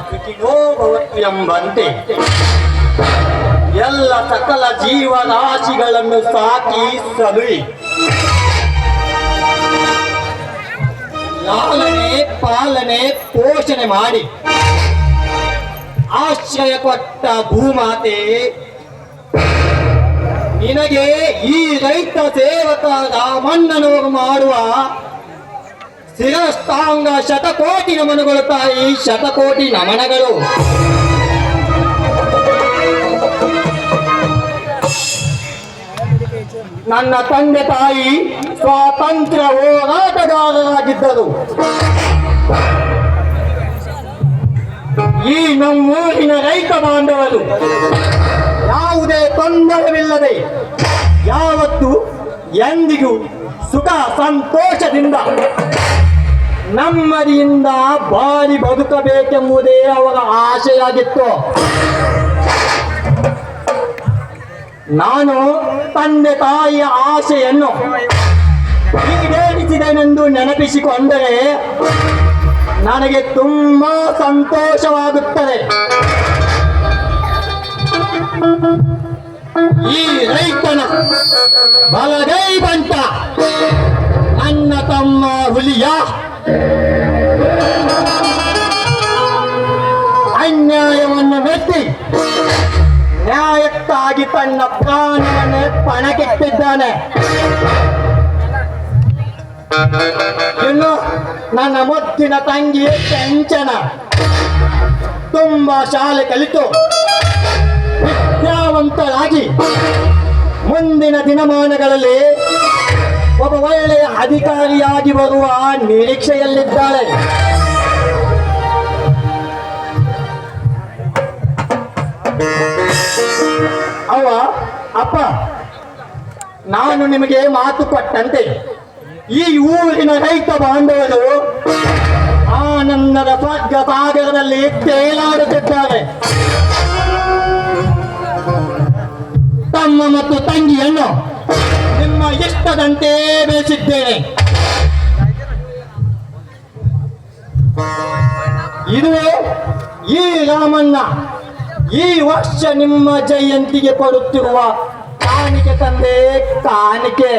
ಸುಖಿನೋ ಭವತ್ತು ಎಂಬಂತೆ ಎಲ್ಲ ಸಕಲ ಜೀವರಾಶಿಗಳನ್ನು ಸಾಕಿ ಸಲುಹಿ ಲಾಲನೆ ಪಾಲನೆ ಪೋಷಣೆ ಮಾಡಿ ಆಶ್ರಯ ಕೊಟ್ಟ ಭೂಮಾತೆ ನಿನಗೆ ಈ ರೈತ ಸೇವಕ ರಾಮಣ್ಣನವರು ಮಾಡುವ ಶಿರಸ್ತಾಂಗ ಶತಕೋಟಿ ನಮನಗಳು ತಾಯಿ, ಶತಕೋಟಿ ನಮನಗಳು. ನನ್ನ ತಂದೆ ತಾಯಿ ಸ್ವಾತಂತ್ರ್ಯ ಹೋರಾಟಗಾರರಾಗಿದ್ದರು. ಈ ನಮ್ಮೂರಿನ ರೈತ ಬಾಂಧವರು ಯಾವುದೇ ತೊಂದರೆವಿಲ್ಲದೆ ಯಾವತ್ತು ಎಂದಿಗೂ ಸುಖ ಸಂತೋಷದಿಂದ ನೆಮ್ಮದಿಯಿಂದ ಬಾಳಿ ಬದುಕಬೇಕೆಂಬುದೇ ಅವರ ಆಶೆಯಾಗಿತ್ತು. ನಾನು ತಂದೆ ತಾಯಿಯ ಆಶೆಯನ್ನು ಈಡೇರಿಸಿದೆನೆಂದು ನೆನಪಿಸಿಕೊಂಡರೆ ನನಗೆ ತುಂಬಾ ಸಂತೋಷವಾಗುತ್ತದೆ. ಈ ರೈತನ ಬಲಗೈ ಬಂಟ ನನ್ನ ತಮ್ಮ ಹುಲಿಯ ಅನ್ಯಾಯವನ್ನು ಮೆಟ್ಟಿ ನ್ಯಾಯಕ್ಕಾಗಿ ತನ್ನ ಪ್ರಾಣವನ್ನೇ ಪಣಕ್ಕಿಟ್ಟಿದ್ದಾನೆ. ಇನ್ನು ನನ್ನ ಮುದ್ದಿನ ತಂಗಿ ಕೆಂಚನ ತುಂಬಾ ಶಾಲೆ ಕಲಿತು ವಿದ್ಯಾವಂತರಾಗಿ ಮುಂದಿನ ದಿನಮಾನಗಳಲ್ಲಿ ಒಬ್ಬ ಒಳ್ಳೆಯ ಅಧಿಕಾರಿಯಾಗಿ ಬರುವ ನಿರೀಕ್ಷೆಯಲ್ಲಿದ್ದಾಳೆ. ಅವ ಅಪ್ಪ, ನಾನು ನಿಮಗೆ ಮಾತು ಕೊಟ್ಟಂತೆ ಈ ಊರಿನ ರೈತ ಬಾಂಧವರು ಆನಂದದ ಸ್ವರ್ಗ ಸಾಗರದಲ್ಲಿ ತೇಲಾಡುತ್ತಿದ್ದಾರೆ. ತಮ್ಮ ಮತ್ತು ತಂಗಿಯನ್ನು ನಿಮ್ಮ ಇಷ್ಟದಂತೆ ಬೇಯಿಸಿದ್ದೇನೆ. ಇದುವೇ ಈ ರಾಮಣ್ಣ ಈ ವರ್ಷ ನಿಮ್ಮ ಜಯಂತಿಗೆ ಕೊಡುತ್ತಿರುವ ಕಾಣಿಕೆ ತಂದೆ, ಕಾಣಿಕೆ.